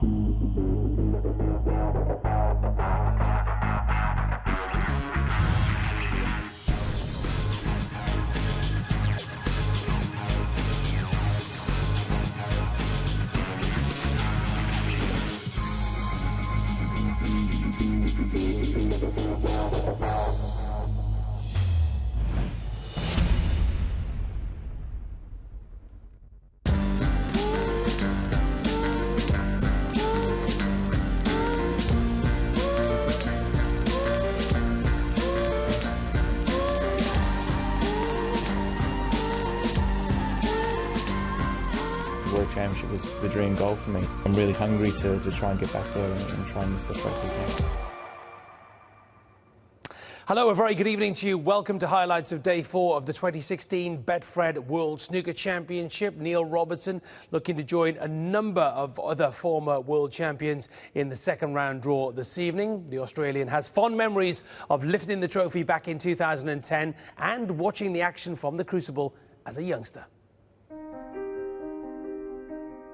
The World Championship was the dream goal for me. I'm really hungry to try and get back there and try and lift the trophy again. Hello, a very good evening to you. Welcome to highlights of Day 4 of the 2016 Betfred World Snooker Championship. Neil Robertson looking to join a number of other former world champions in the second round draw this evening. The Australian has fond memories of lifting the trophy back in 2010 and watching the action from the Crucible as a youngster.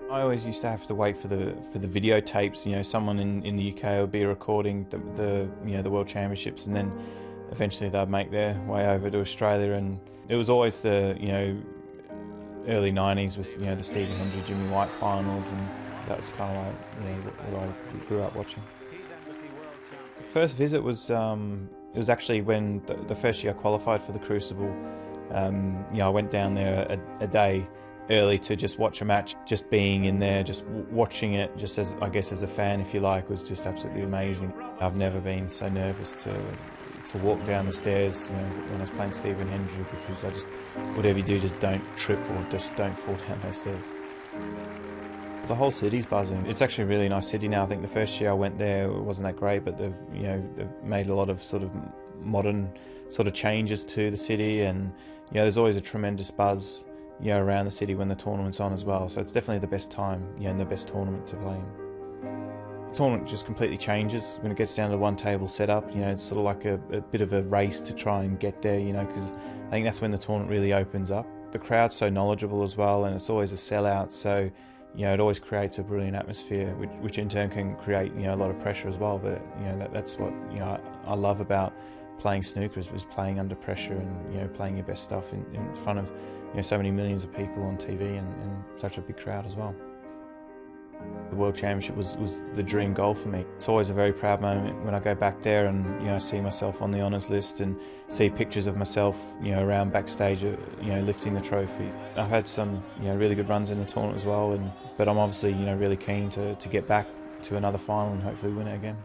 I always used to have to wait for the videotapes. You know, someone in the UK would be recording the World Championships, and then eventually they'd make their way over to Australia. And it was always the early '90s with the Stephen Hendry, Jimmy White finals, and that was kind of like what I grew up watching. The first visit was it was actually when the first year I qualified for the Crucible. I went down there a day early to just watch a match. Just being in there, just watching it, just as I guess as a fan, if you like, was just absolutely amazing. I've never been so nervous to walk down the stairs, when I was playing Stephen Hendry, because whatever you do, just don't trip or just don't fall down those stairs. The whole city's buzzing. It's actually a really nice city now. I think the first year I went there, it wasn't that great, but they've made a lot of sort of modern sort of changes to the city, and there's always a tremendous buzz around the city when the tournament's on as well. So it's definitely the best time, and the best tournament to play in. The tournament just completely changes when it gets down to one table setup. It's sort of like a bit of a race to try and get there, because I think that's when the tournament really opens up. The crowd's so knowledgeable as well, and it's always a sellout, so it always creates a brilliant atmosphere, which in turn can create a lot of pressure as well. But that's what I love about playing snooker is playing under pressure and playing your best stuff in front of so many millions of people on TV and such a big crowd as well. The World Championship was the dream goal for me. It's always a very proud moment when I go back there and I see myself on the honours list and see pictures of myself around backstage lifting the trophy. I've had some really good runs in the tournament as well, but I'm obviously really keen to get back to another final and hopefully win it again.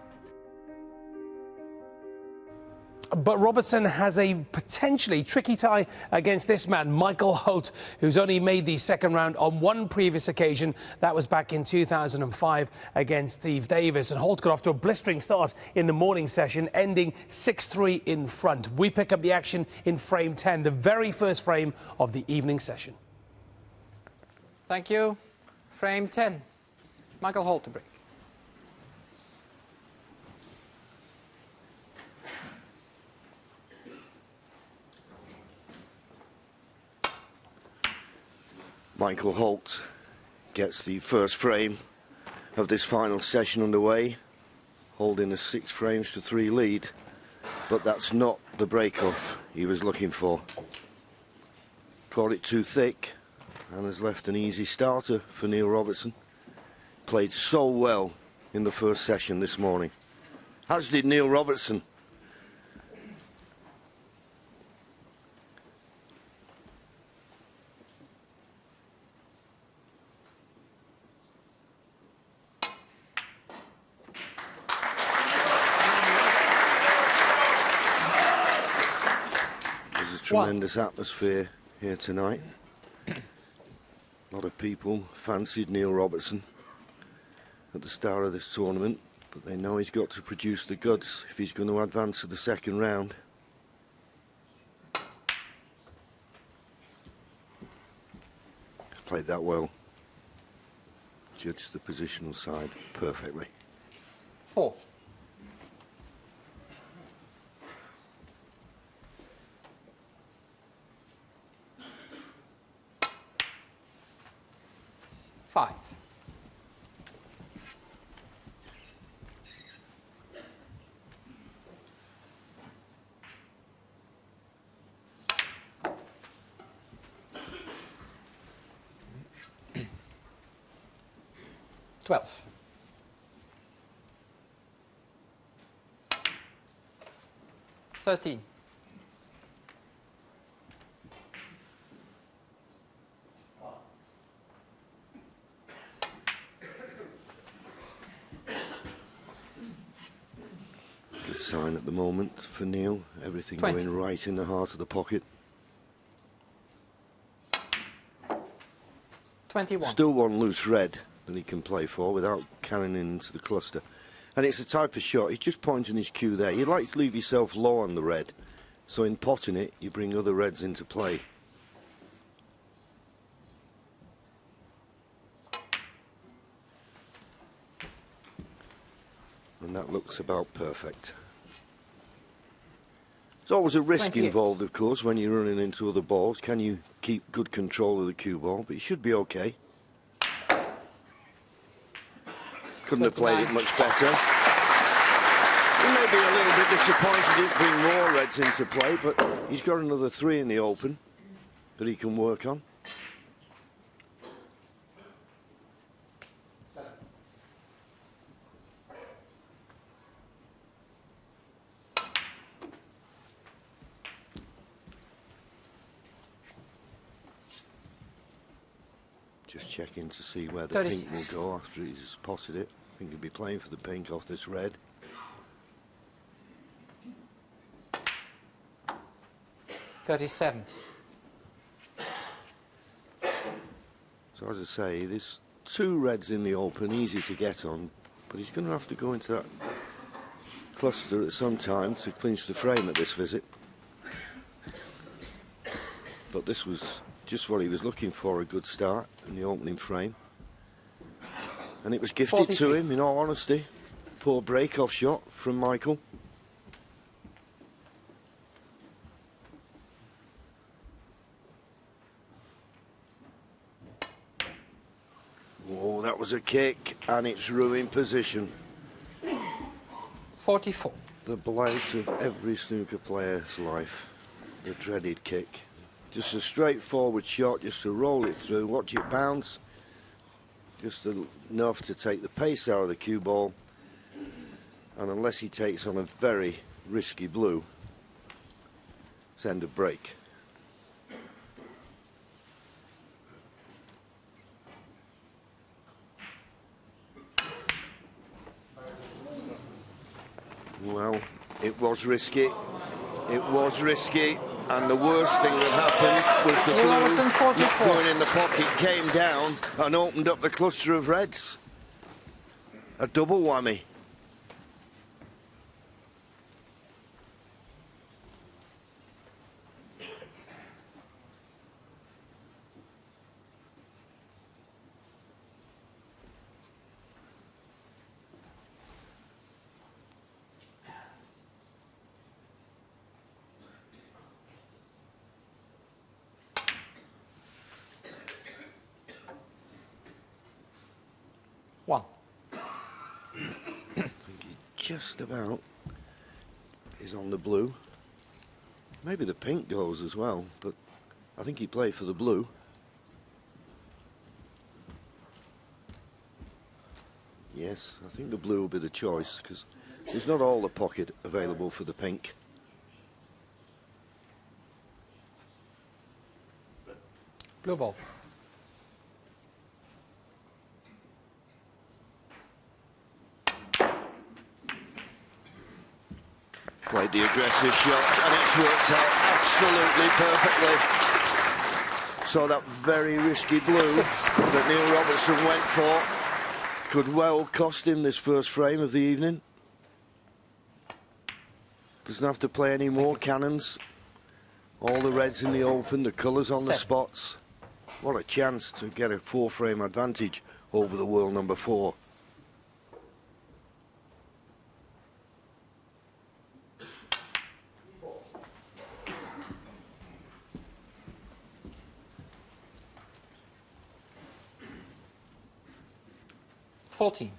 But Robertson has a potentially tricky tie against this man, Michael Holt, who's only made the second round on one previous occasion. That was back in 2005 against Steve Davis. And Holt got off to a blistering start in the morning session, ending 6-3 in front. We pick up the action in frame 10, the very first frame of the evening session. Thank you. Frame 10. Michael Holt to break. Michael Holt gets the first frame of this final session underway, holding a 6-frames-to-3 lead, but that's not the break-off he was looking for. Caught it too thick and has left an easy starter for Neil Robertson. Played so well in the first session this morning, as did Neil Robertson. Tremendous atmosphere here tonight. A lot of people fancied Neil Robertson at the start of this tournament, but they know he's got to produce the goods if he's going to advance to the second round. He's played that well. Judged the positional side perfectly. 4. 12. Thirteen. Good sign at the moment for Neil. Everything 20. going right in the heart of the pocket. 21. Still one loose red that he can play for without cannoning into the cluster. And it's the type of shot, he's just pointing his cue there. You'd like to leave yourself low on the red, so in potting it, you bring other reds into play. And that looks about perfect. There's always a risk 28. involved, of course, when you're running into other balls. Can you keep good control of the cue ball? But you should be okay. Couldn't have played it much better. He may be a little bit disappointed he didn't bring more reds into play, but he's got another 3 in the open that he can work on. Just checking to see where the 36. pink will go after he's spotted it. I think he'll be playing for the pink off this red. 37. So as I say, there's 2 reds in the open, easy to get on, but he's going to have to go into that cluster at some time to clinch the frame at this visit. But this was just what he was looking for, a good start in the opening frame. And it was gifted 43. to him, in all honesty. Poor break-off shot from Michael. Oh, that was a kick, and it's ruined position. 44. The blight of every snooker player's life, the dreaded kick. Just a straightforward shot, just to roll it through, watch it bounce, just enough to take the pace out of the cue ball, and unless he takes on a very risky blue, it's end of break. Well, it was risky. It was risky. And the worst thing that happened was the Robertson, blue 44. not going in the pocket, came down and opened up the cluster of reds. A double whammy. One. Just about is on the blue. Maybe the pink goes as well, but I think he played for the blue. Yes, I think the blue will be the choice, because there's not all the pocket available for the pink. Blue ball. Played the aggressive shot, and it's worked out absolutely perfectly. So that very risky blue 6. that Neil Robertson went for could well cost him this first frame of the evening. Doesn't have to play any more cannons. All the reds in the open, the colours on the 7. spots. What a chance to get a 4-frame advantage over the world number 4. Fourteen.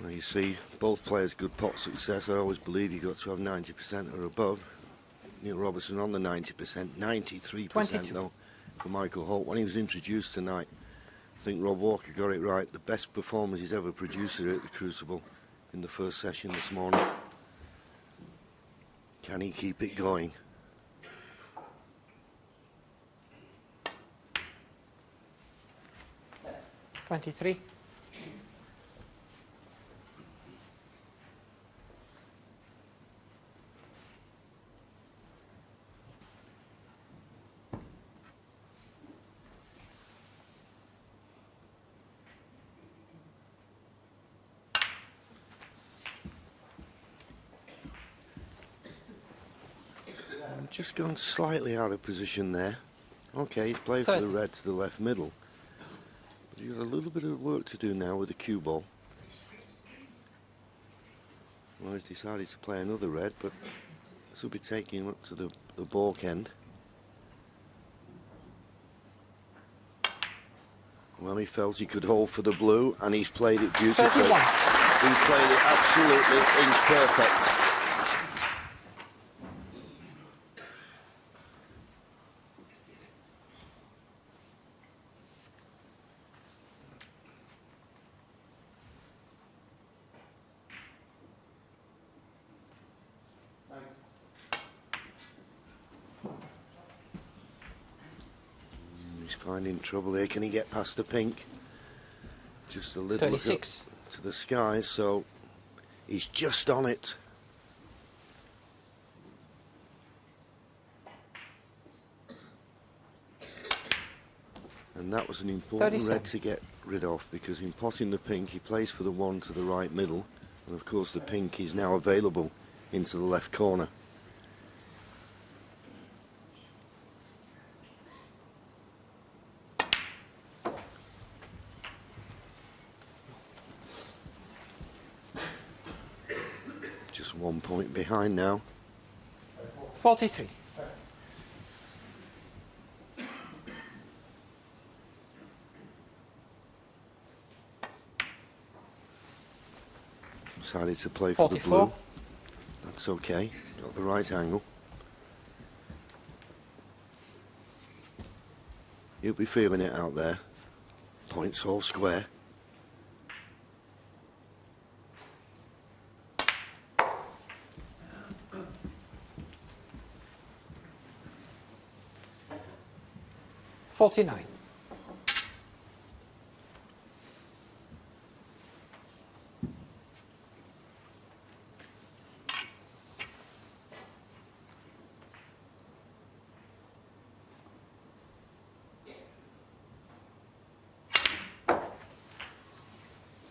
Well, you see, both players good pot success. I always believe you've got to have 90% or above. Neil Robertson on the 90%, 93% 22. though for Michael Holt. When he was introduced tonight, I think Rob Walker got it right. The best performance he's ever produced here at the Crucible in the first session this morning. Can he keep it going? $23. Just going slightly out of position there. Okay, he's played for the red to the left middle. But he's got a little bit of work to do now with the cue ball. Well, he's decided to play another red, but this will be taking him up to the balk end. Well, he felt he could hold for the blue, and he's played it beautifully. 31. He played it absolutely inch perfect. He's finding trouble here. Can he get past the pink? Just a little 36. look up to the sky, so he's just on it. And that was an important 37. red to get rid of, because in potting the pink he plays for the one to the right middle, and of course the pink is now available into the left corner. Just 1 point behind now. 43. Decided to play for 44. the blue. That's okay. Got the right angle. He'll be feeling it out there. Points all square. $49.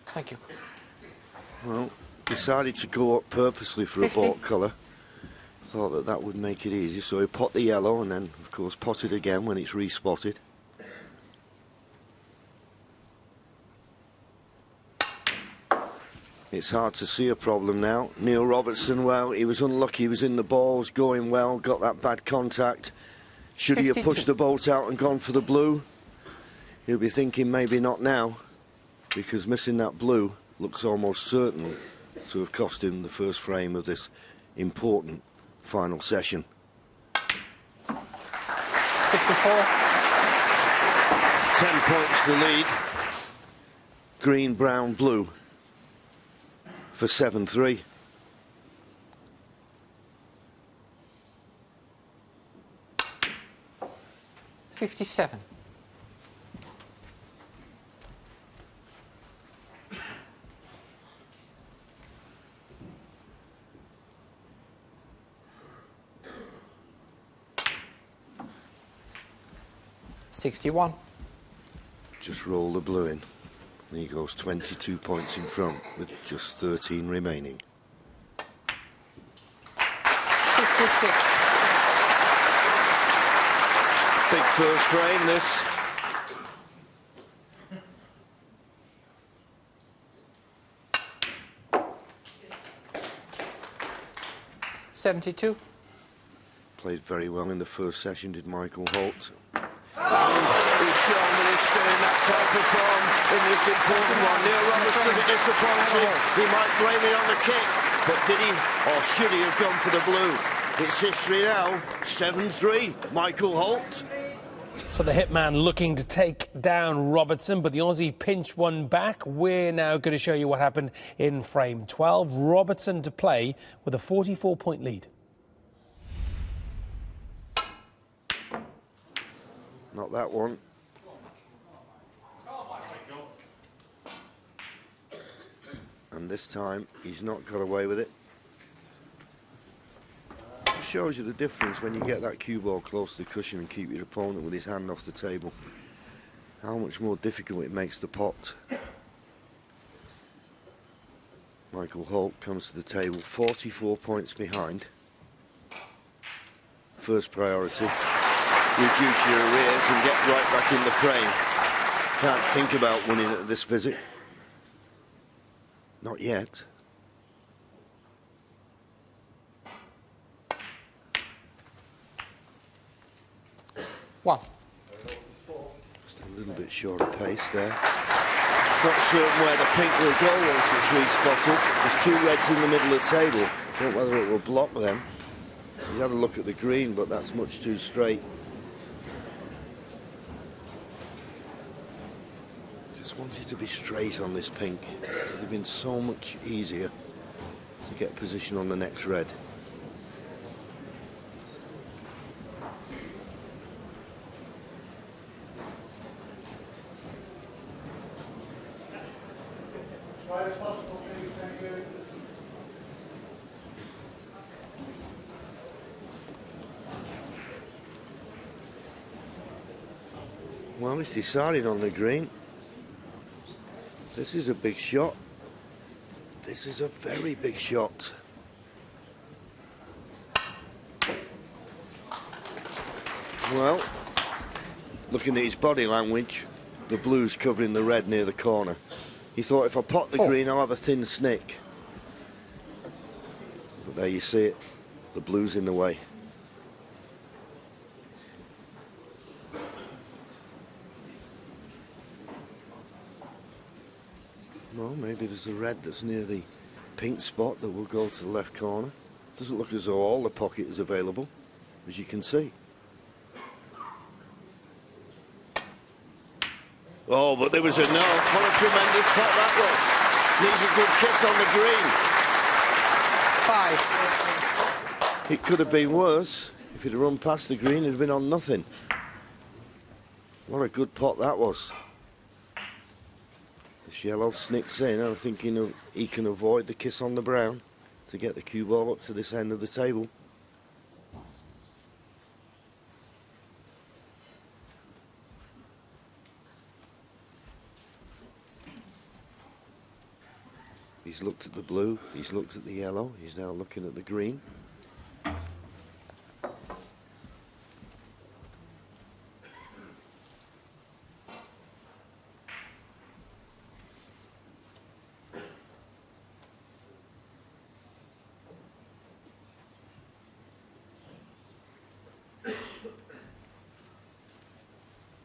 Thank you. Well, decided to go up purposely for 50. a balk colour. Thought that that would make it easy, so he pot the yellow and then, of course, pot it again when it's respotted. It's hard to see a problem now. Neil Robertson, well, he was unlucky. He was in the balls, going well, got that bad contact. Should he have 52. pushed the bolt out and gone for the blue? He'll be thinking maybe not now, because missing that blue looks almost certain to have cost him the first frame of this important final session. 54. 10 points to lead. Green, brown, blue for 7-3. $57. $61. Just roll the blue in. And he goes 22 points in front with just 13 remaining. 66. Big first frame, this. $72. Played very well in the first session, did Michael Holt. And he shown that he's still in that type of form in this important one. Neil Robertson a bit disappointed. He might blame it on the kick, but did he or should he have gone for the blue? It's history now, 7-3, Michael Holt. So the hitman looking to take down Robertson, but the Aussie pinched one back. We're now going to show you what happened in frame 12. Robertson to play with a 44-point lead. Not that one. And this time, he's not got away with it. It shows you the difference when you get that cue ball close to the cushion and keep your opponent with his hand off the table. How much more difficult it makes the pot. Michael Holt comes to the table 44 points behind. First priority, reduce your arrears and get right back in the frame. Can't think about winning at this visit. Not yet. One. Just a little bit short of pace there. Not certain where the pink will go once it's respotted. There's two reds in the middle of the table. Don't know whether it will block them. He's had a look at the green, but that's much too straight. Just wanted to be straight on this pink. It would have been so much easier to get position on the next red. Well, he's decided on the green. This is a big shot. This is a very big shot. Well, looking at his body language, the blue's covering the red near the corner. He thought, if I pot the green, I'll have a thin snick. But there you see it. The blue's in the way. Well, maybe there's a red that's near the pink spot that will go to the left corner. Doesn't look as though all the pocket is available, as you can see. Oh, but there was a no. What a tremendous pot that was. Needs a good kiss on the green. 5. It could have been worse. If he'd have run past the green, it'd have been on nothing. What a good pot that was. This yellow snicks in. I'm thinking he can avoid the kiss on the brown to get the cue ball up to this end of the table. He's looked at the blue, he's looked at the yellow, he's now looking at the green.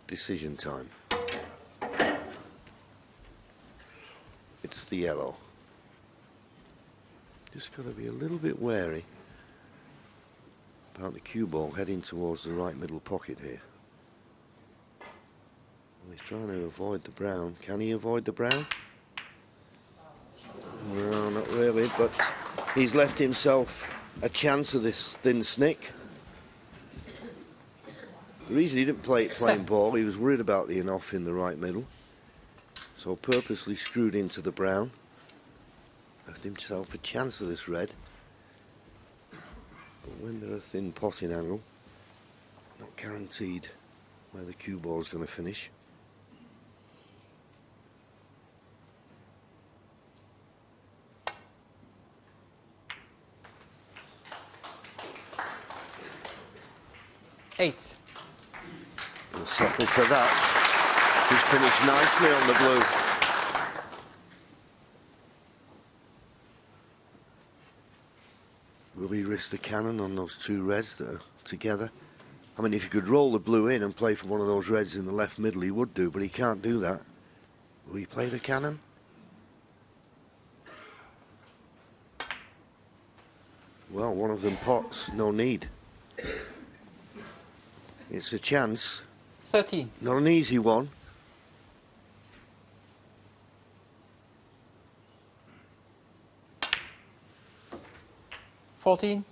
Decision time. It's the yellow. Just got to be a little bit wary about the cue ball heading towards the right middle pocket here. Well, he's trying to avoid the brown. Can he avoid the brown? No, not really, but he's left himself a chance of this thin snick. The reason he didn't play it plain ball, he was worried about the in-off in the right middle. So purposely screwed into the brown. Left himself a chance of this red. But when they're a thin potting angle, not guaranteed where the cue ball's going to finish. Eight. We'll settle for that. He's finished nicely on the blue. Will he risk the cannon on those two reds that are together? I mean, if he could roll the blue in and play for one of those reds in the left middle, he would do, but he can't do that. Will he play the cannon? Well, one of them pots, no need. It's a chance. 13. Not an easy one. $14.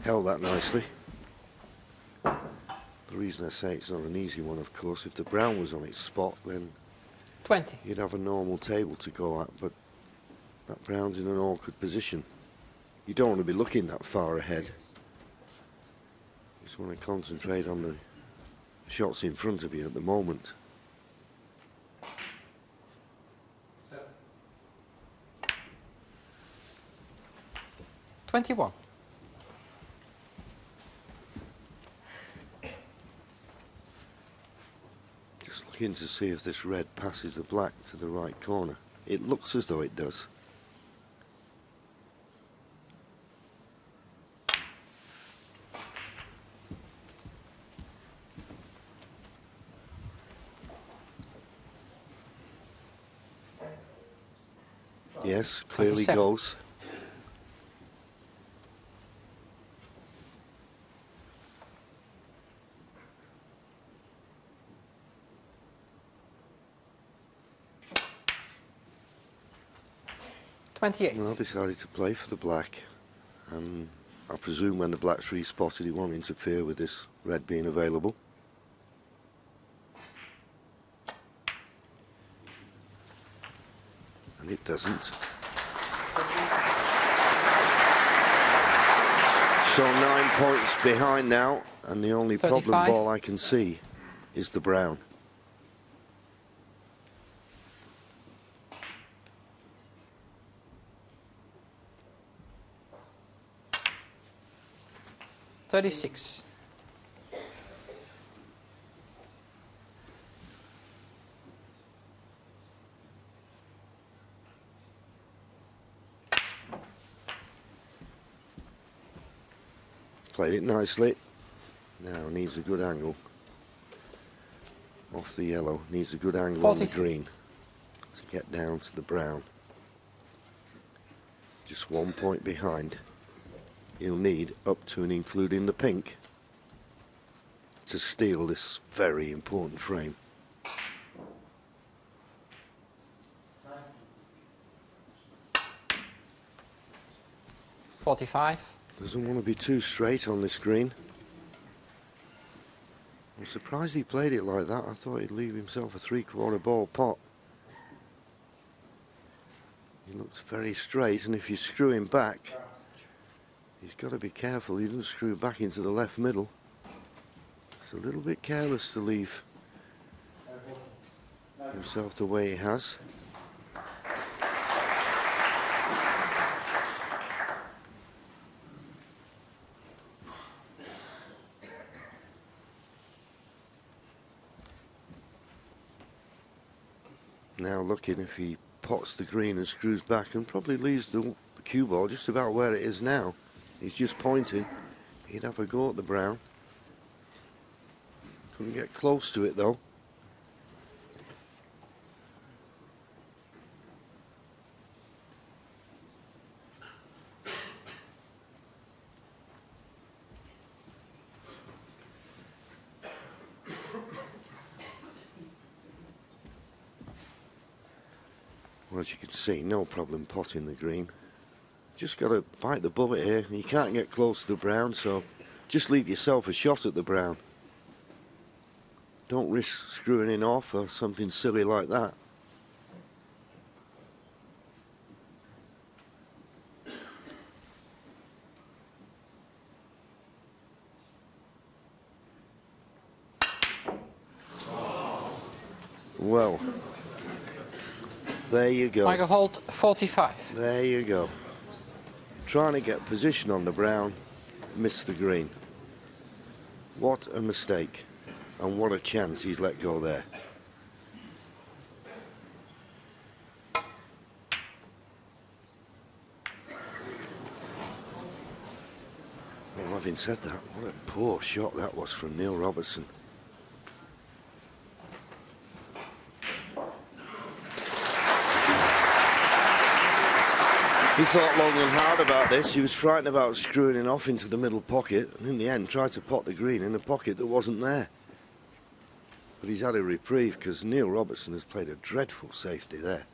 Held that nicely. The reason I say it's not an easy one, of course, if the brown was on its spot, then 20. you'd have a normal table to go at, but that brown's in an awkward position. You don't want to be looking that far ahead. You just want to concentrate on the shots in front of you at the moment. 21. Just looking to see if this red passes the black to the right corner. It looks as though it does. Yes, clearly 27. goes. Well, decided to play for the black, and I presume when the black's respotted he won't interfere with this red being available. And it doesn't. So 9 points behind now, and the only 35. problem ball I can see is the brown. $36. Played it nicely. Now needs a good angle. Off the yellow, needs a good angle on the 40. green to get down to the brown. Just 1 point behind. He'll need up to and including the pink to steal this very important frame. $45. Doesn't want to be too straight on this green. I'm surprised he played it like that. I thought he'd leave himself a 3/4 ball pot. He looks very straight, and if you screw him back, he's got to be careful he doesn't screw back into the left middle. It's a little bit careless to leave himself the way he has. Now looking if he pots the green and screws back and probably leaves the cue ball just about where it is now. He's just pointing. He'd have a go at the brown. Couldn't get close to it though. Well, as you can see, no problem potting the green. Just got to bite the bullet here. You can't get close to the brown, so just leave yourself a shot at the brown. Don't risk screwing it off or something silly like that. Well, there you go. Michael Holt, 45. There you go. Trying to get position on the brown, missed the green. What a mistake, and what a chance he's let go there. Well, having said that, what a poor shot that was from Neil Robertson. He thought long and hard about this. He was frightened about screwing it off into the middle pocket, and in the end tried to pot the green in a pocket that wasn't there. But he's had a reprieve because Neil Robertson has played a dreadful safety there.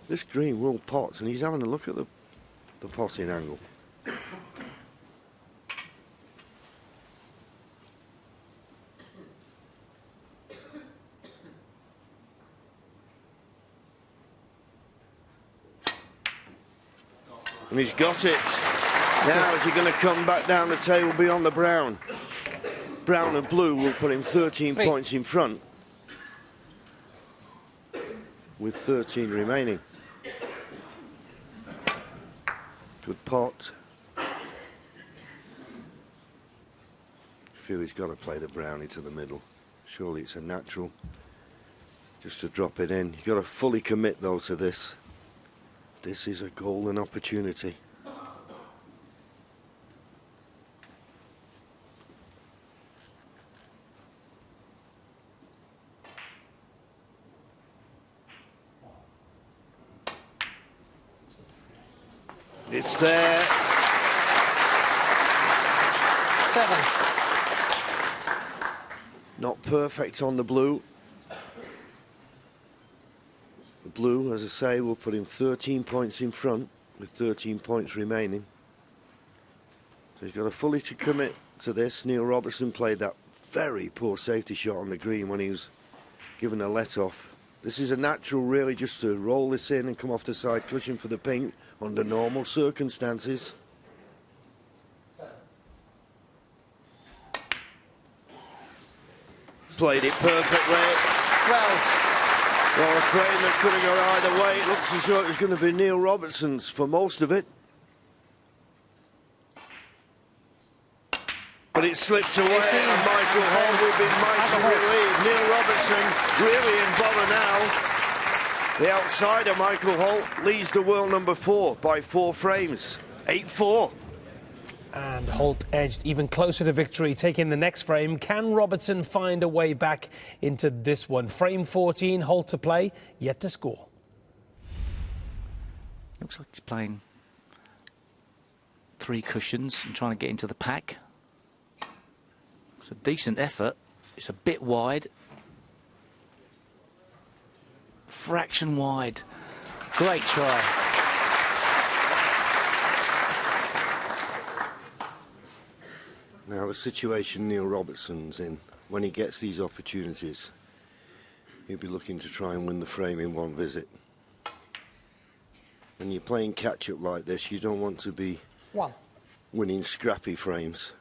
This green will pot, and he's having a look at the potting angle. And he's got it. Now is he going to come back down the table beyond the brown? Brown and blue will put him 13 points in front, with 13 remaining. Good pot. I feel he's got to play the brownie to the middle. Surely it's a natural just to drop it in. You've got to fully commit though to this. This is a golden opportunity. It's there. 7. Not perfect on the blue. The blue, as I say, will put him 13 points in front with 13 points remaining. So he's got to fully to commit to this. Neil Robertson played that very poor safety shot on the green when he was given a let-off. This is a natural, really, just to roll this in and come off the side cushion for the pink under normal circumstances. Played it perfectly. 12. Well, a frame that could have gone either way. It looks as though it was going to be Neil Robertson's for most of it. But it slipped away, and Michael Holt will be mighty relieved. Neil Robertson really in bother now. The outsider, Michael Holt, leads the world number 4 by 4 frames. 8-4. And Holt edged even closer to victory, taking the next frame. Can Robertson find a way back into this one? Frame 14, Holt to play, yet to score. Looks like he's playing 3 cushions and trying to get into the pack. It's a decent effort. It's a bit wide. Fraction wide. Great try. Now, the situation Neil Robertson's in, when he gets these opportunities, he'll be looking to try and win the frame in one visit. When you're playing catch-up like this, you don't want to be 1. winning scrappy frames.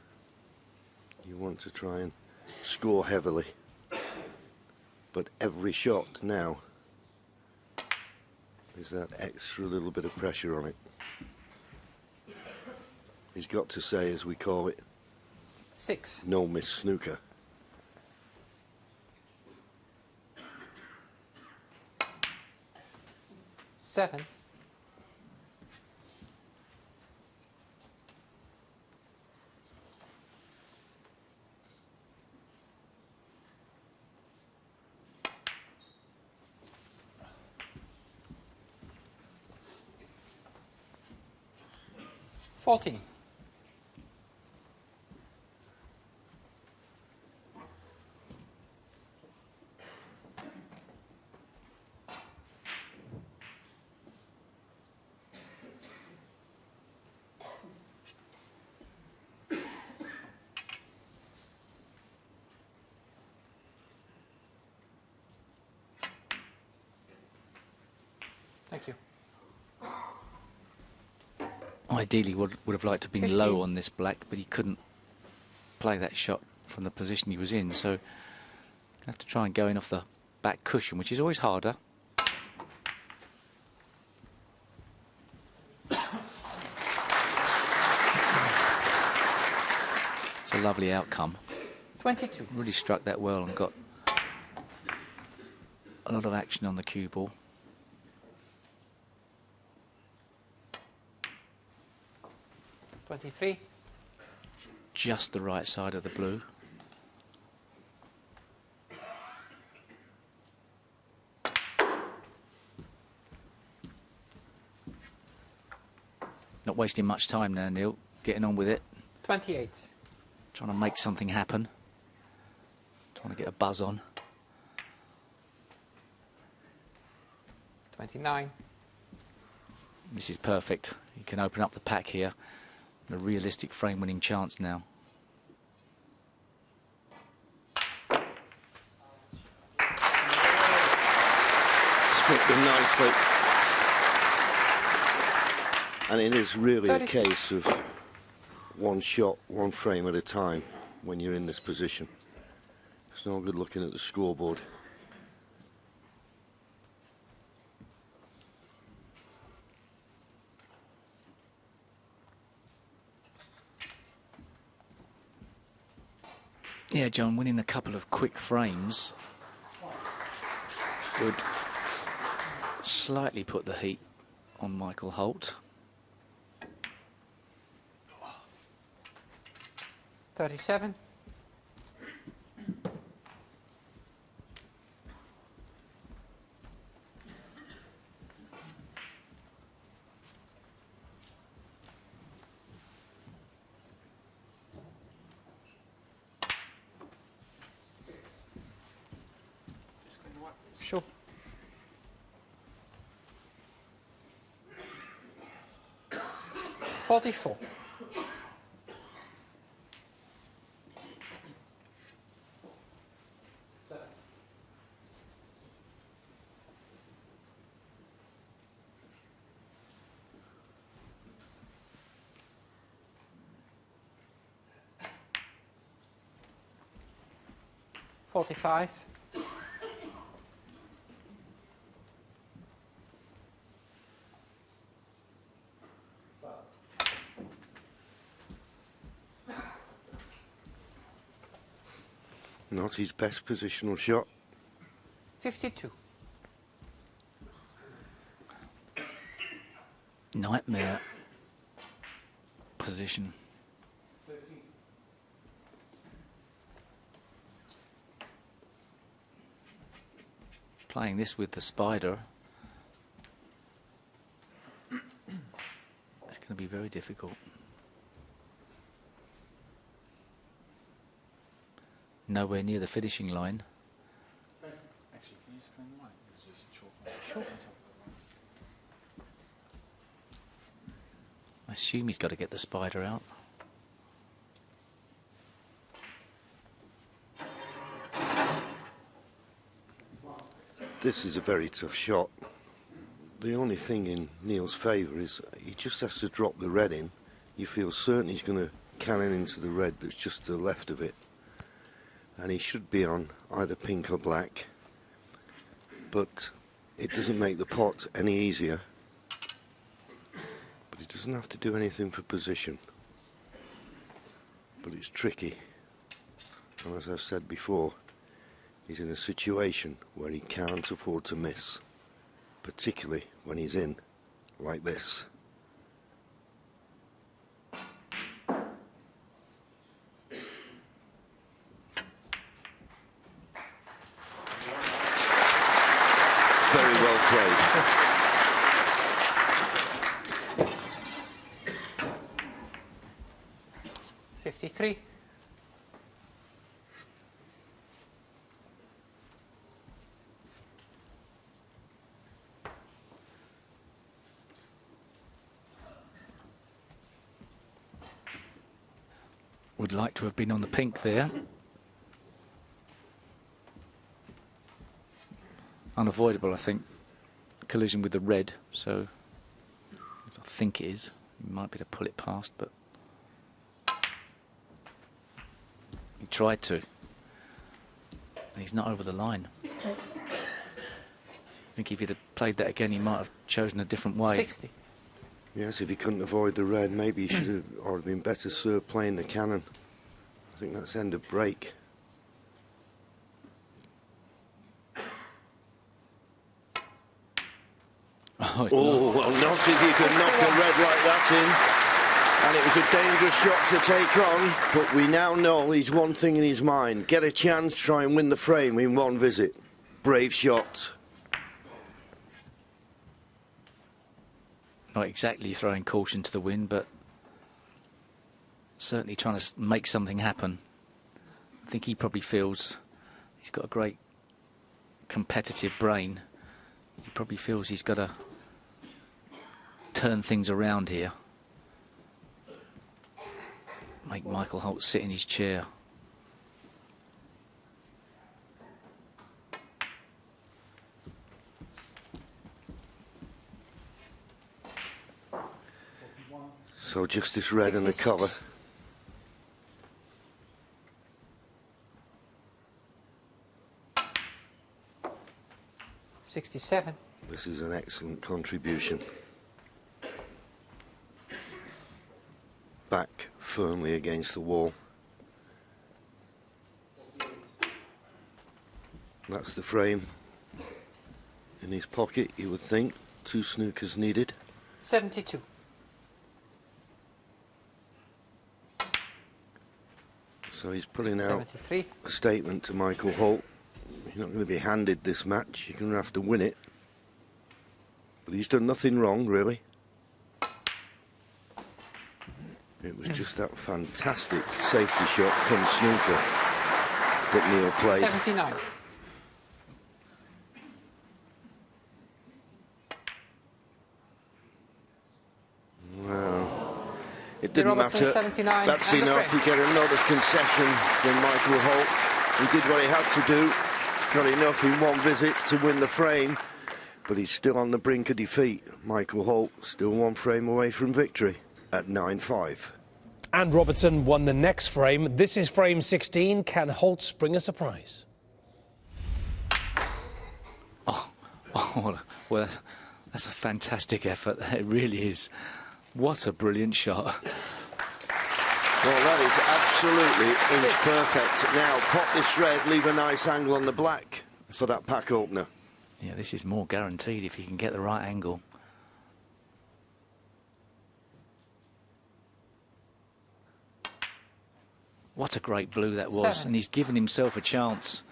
You want to try and score heavily. But every shot now is that extra little bit of pressure on it. He's got to say, as we call it, 6. no miss snooker. Seven. $14. Thank you. Ideally would have liked to have been 15. low on this black, but he couldn't play that shot from the position he was in, so have to try and go in off the back cushion, which is always harder. It's a lovely outcome. 22. Really struck that well and got a lot of action on the cue ball. $23. Just the right side of the blue. Not wasting much time now, Neil. Getting on with it. 28. Trying to make something happen. Trying to get a buzz on. 29. This is perfect. You can open up the pack here. A realistic frame-winning chance now. Split them nicely. And it is really a 36. case of one shot, one frame at a time when you're in this position. It's no good looking at the scoreboard. Yeah, John, winning a couple of quick frames would slightly put the heat on Michael Holt. 37. Sure. 44. $45. Not his best positional shot. 52. Nightmare position. Playing this with the spider. It's going to be very difficult. Nowhere near the finishing line. Actually, can you just clean the mic? It's just chalk on top of the I assume he's got to get the spider out. This is a very tough shot. The only thing in Neil's favour is he just has to drop the red in. You feel certain he's going to cannon into the red that's just to the left of it. And he should be on either pink or black. But it doesn't make the pot any easier. But he doesn't have to do anything for position. But it's tricky. And as I've said before, he's in a situation where he can't afford to miss. Particularly when he's in like this. Very well played. $53. Would like to have been on the pink there. Unavoidable, I think. Collision with the red, so I think it is. He might be able to pull it past, but he tried to. And he's not over the line. I think if he'd have played that again, he might have chosen a different way. 60. Yes, if he couldn't avoid the red, maybe he should have or have been better served playing the cannon. I think that's end of break. Oh, Well, not if you can knock a red like that in. And it was a dangerous shot to take on, but we now know he's one thing in his mind. Get a chance, try and win the frame in one visit. Brave shot. Not exactly throwing caution to the wind, but certainly trying to make something happen. I think he probably feels he's got a great competitive brain. He probably feels he's got to turn things around here. Make Michael Holt sit in his chair. So just this red and the cover. 67. This is an excellent contribution. Back firmly against the wall. That's the frame. In his pocket, you would think. 2 snookers needed. 72. So he's putting out 73. a statement to Michael Holt. You're not going to be handed this match. You're going to have to win it. But he's done nothing wrong, really. It was just that fantastic safety shot come snooker that Neil played. 79. Well, it didn't Robertson, matter. 79, That's and the enough. frame. You get another concession from Michael Holt. He did what he had to do. Got enough in one visit to win the frame. But he's still on the brink of defeat. Michael Holt still 1 frame away from victory at 9-5. And Robertson won the next frame. This is frame 16. Can Holt spring a surprise? Well, that's a fantastic effort. It really is. What a brilliant shot. Well, that is absolutely inch perfect. Now, pop this red, leave a nice angle on the black for that pack opener. Yeah, this is more guaranteed if he can get the right angle. What a great blue that was. 7. And he's given himself a chance.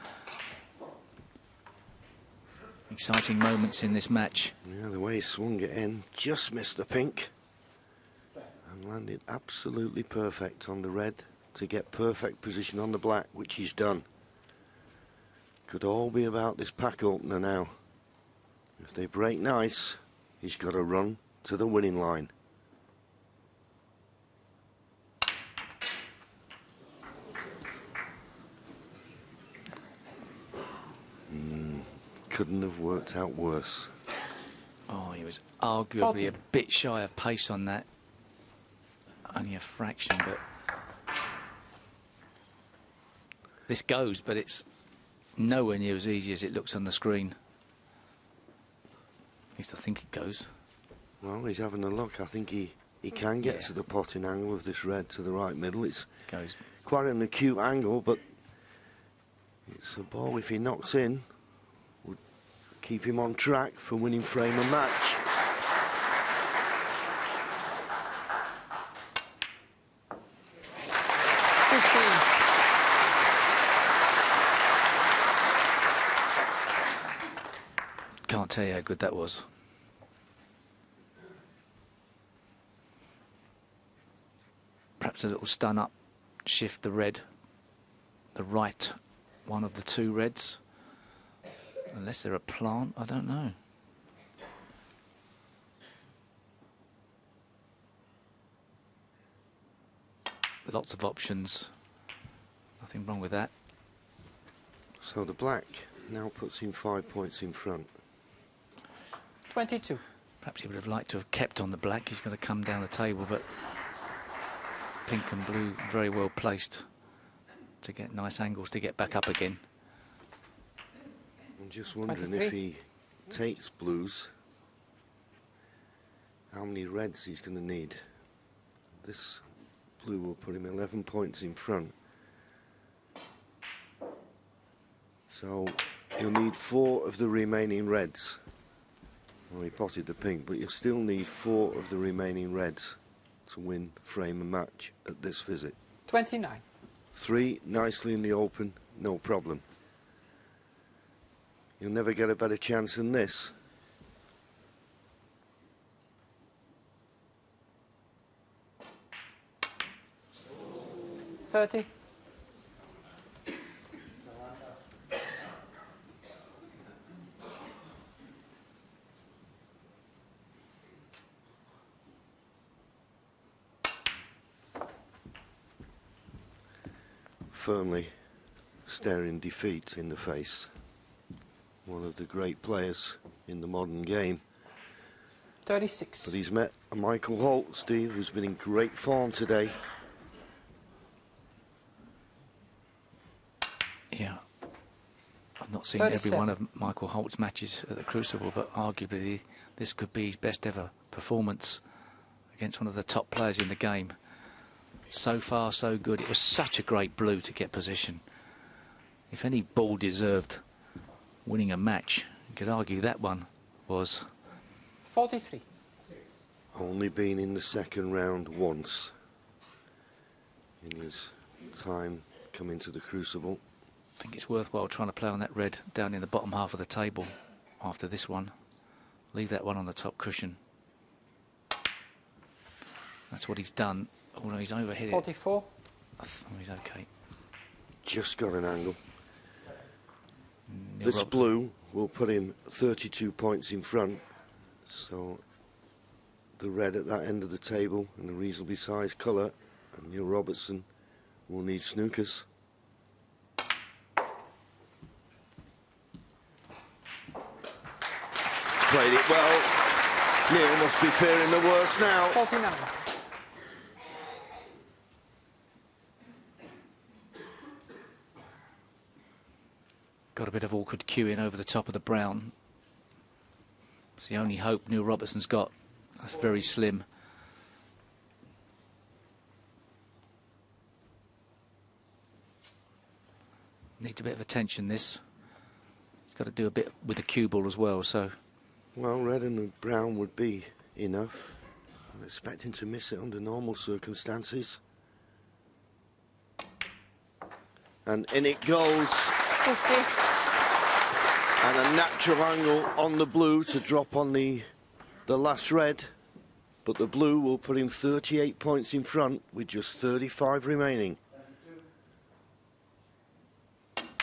Exciting moments in this match. Yeah, the way he swung it in, just missed the pink. And landed absolutely perfect on the red to get perfect position on the black, which he's done. Could all be about this pack opener now. If they break nice, he's got to run to the winning line. Couldn't have worked out worse. Oh, he was arguably 40. a bit shy of pace on that. Only a fraction, but this goes, but it's nowhere near as easy as it looks on the screen. At least I think it goes. Well, he's having a look. I think he can get to the potting angle of this red to the right middle. It's Goes. quite an acute angle, but it's a ball, if he knocks in, would keep him on track for winning frame and match. Can't tell you how good that was. Perhaps a little stun up, shift the red, the right one of the 2 reds. Unless they're a plant, I don't know. Lots of options. Nothing wrong with that. So the black now puts him 5 points in front. 22. Perhaps he would have liked to have kept on the black. He's going to come down the table, but pink and blue very well placed to get nice angles to get back up again. I'm just wondering 23. if he takes blues, how many reds he's going to need. This blue will put him 11 points in front. So you'll need 4 of the remaining reds. Well, he potted the pink, but you'll still need 4 of the remaining reds to win frame and match at this visit. 29. 3 nicely in the open, no problem. You'll never get a better chance than this. $30. Firmly staring defeat in the face. One of the great players in the modern game. 36. But he's met a Michael Holt, Steve, who's been in great form today. Yeah. I've not seen every 37. one of Michael Holt's matches at the Crucible, but arguably this could be his best ever performance against one of the top players in the game. So far, so good. It was such a great blue to get position. If any ball deserved winning a match, you could argue that one was. 43. Only been in the second round once in his time coming to the Crucible. I think it's worthwhile trying to play on that red down in the bottom half of the table after this one. Leave that one on the top cushion. That's what he's done. Although he's overhit it. 44. He's okay. Just got an angle. Neil This Robertson. blue will put him 32 points in front. So the red at that end of the table and a reasonably sized colour, and Neil Robertson will need snookers. Played it well. Neil must be fearing the worst now. 49. Got a bit of awkward queuing over the top of the brown. It's the only hope Neil Robertson's got. That's very slim. Needs a bit of attention, this. He's got to do a bit with the cue ball as well, so. Well, red and the brown would be enough. I'm expecting to miss it under normal circumstances. And in it goes. 50. And a natural angle on the blue to drop on the last red. But the blue will put him 38 points in front with just 35 remaining. And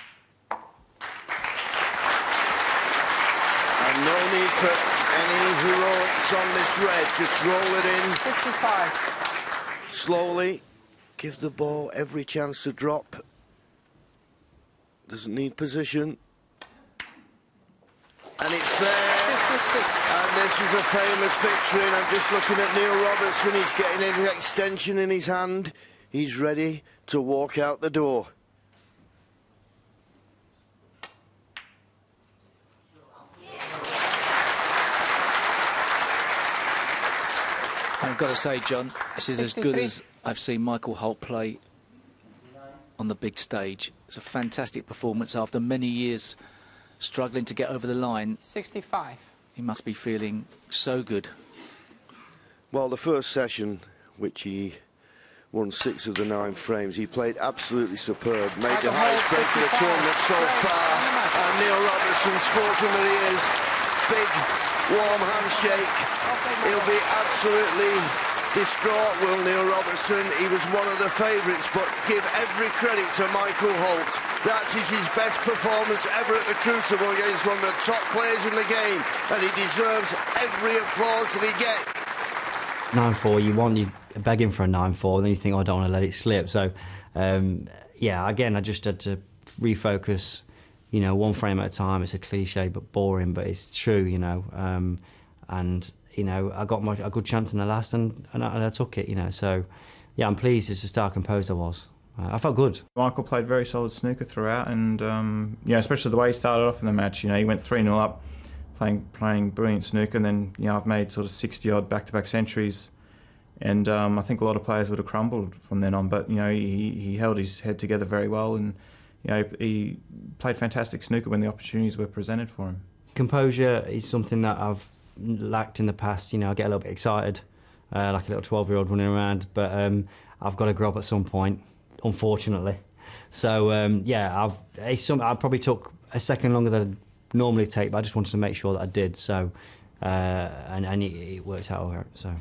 no need for any heroics on this red. Just roll it in 55. slowly. Give the ball every chance to drop. Doesn't need position. And it's there. 56. And this is a famous victory, and I'm just looking at Neil Robertson. He's getting his extension in his hand. He's ready to walk out the door. I've got to say, John, this is as good 63. as I've seen Michael Holt play on the big stage. It's a fantastic performance after many years struggling to get over the line. 65. He must be feeling so good. Well, the first session, which he won 6 of the 9 frames, he played absolutely superb. Made the highest break of the tournament so far. And Neil Robertson, sportsman that he is, big, warm handshake. He'll be absolutely distraught, will Neil Robertson. He was one of the favourites, but give every credit to Michael Holt. That is his best performance ever at the Crucible against one of the top players in the game, and he deserves every applause that he gets. 9-4, you're begging for a 9-4, and then you think, oh, I don't want to let it slip. So, yeah, again, I just had to refocus, one frame at a time. It's a cliche, but boring, but it's true, and you know, I got a good chance in the last, and I took it, you know. So, yeah, I'm pleased as just how composed I was. I felt good. Michael played very solid snooker throughout, and you know, especially the way he started off in the match. You know, he went 3-0 up, playing brilliant snooker, and then, you know, I've made sort of 60-odd back-to-back centuries, and I think a lot of players would have crumbled from then on. But, you know, he held his head together very well, and, you know, he played fantastic snooker when the opportunities were presented for him. Composure is something that I've lacked in the past. You know, I get a little bit excited, like a little 12-year-old running around, but I've got to grow up at some point, unfortunately. So yeah, I probably took a second longer than I'd normally take, but I just wanted to make sure that I did. So and it worked out all right. So.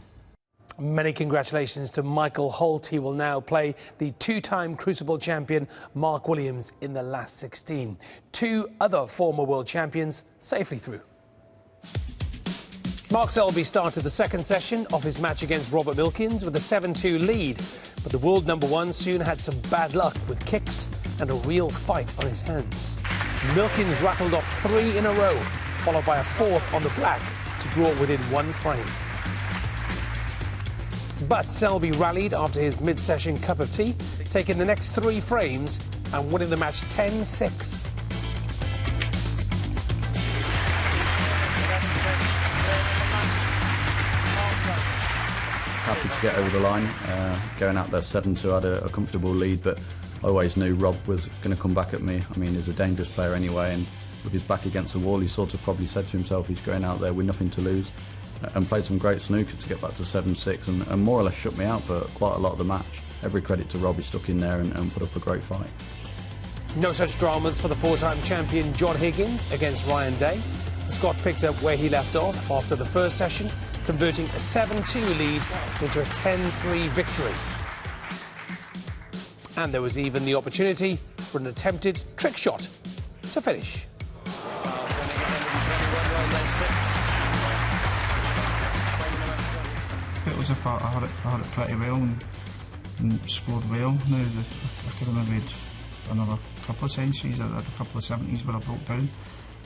Many congratulations to Michael Holt. He will now play the two-time Crucible champion Mark Williams in the last 16. Two other former world champions safely through. Mark Selby started the second session of his match against Robert Wilkins with a 7-2 lead, but the world number one soon had some bad luck with kicks and a real fight on his hands. Wilkins rattled off 3 in a row, followed by a 4th on the black to draw within 1 frame. But Selby rallied after his mid-session cup of tea, taking the next 3 frames and winning the match 10-6. Happy to get over the line. Going out there 7-2, had a comfortable lead, but I always knew Rob was going to come back at me. I mean, he's a dangerous player anyway, and with his back against the wall, he sort of probably said to himself he's going out there with nothing to lose, and played some great snooker to get back to 7-6, and more or less shut me out for quite a lot of the match. Every credit to Rob, he stuck in there and put up a great fight. No such dramas for the 4-time champion John Higgins against Ryan Day. Scott picked up where he left off after the first session, converting a 7-2 lead into a 10-3 victory. And there was even the opportunity for an attempted trick shot to finish. It was if I had it pretty well and scored well. Now I could have maybe had another couple of centuries. I had a couple of 70s where I broke down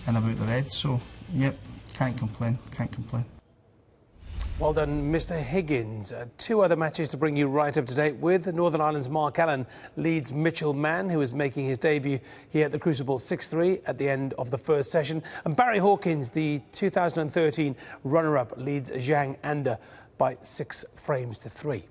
and about the red. So yep, can't complain. Well done, Mr. Higgins. 2 other matches to bring you right up to date with. Northern Ireland's Mark Allen leads Mitchell Mann, who is making his debut here at the Crucible 6-3 at the end of the first session. And Barry Hawkins, the 2013 runner-up, leads Zhang Anda by 6 frames to 3.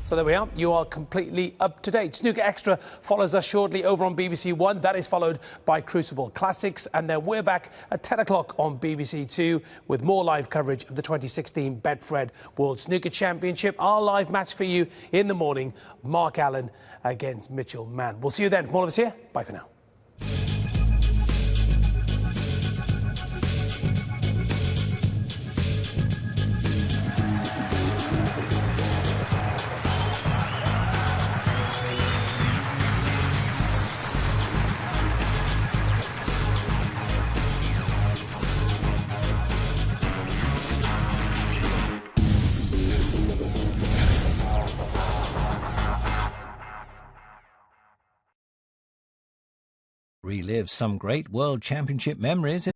So there we are. You are completely up to date. Snooker Extra follows us shortly over on BBC One. That is followed by Crucible Classics. And then we're back at 10 o'clock on BBC Two with more live coverage of the 2016 Betfred World Snooker Championship. Our live match for you in the morning, Mark Allen against Mitchell Mann. We'll see you then. From all of us here, bye for now. Relive some great World Championship memories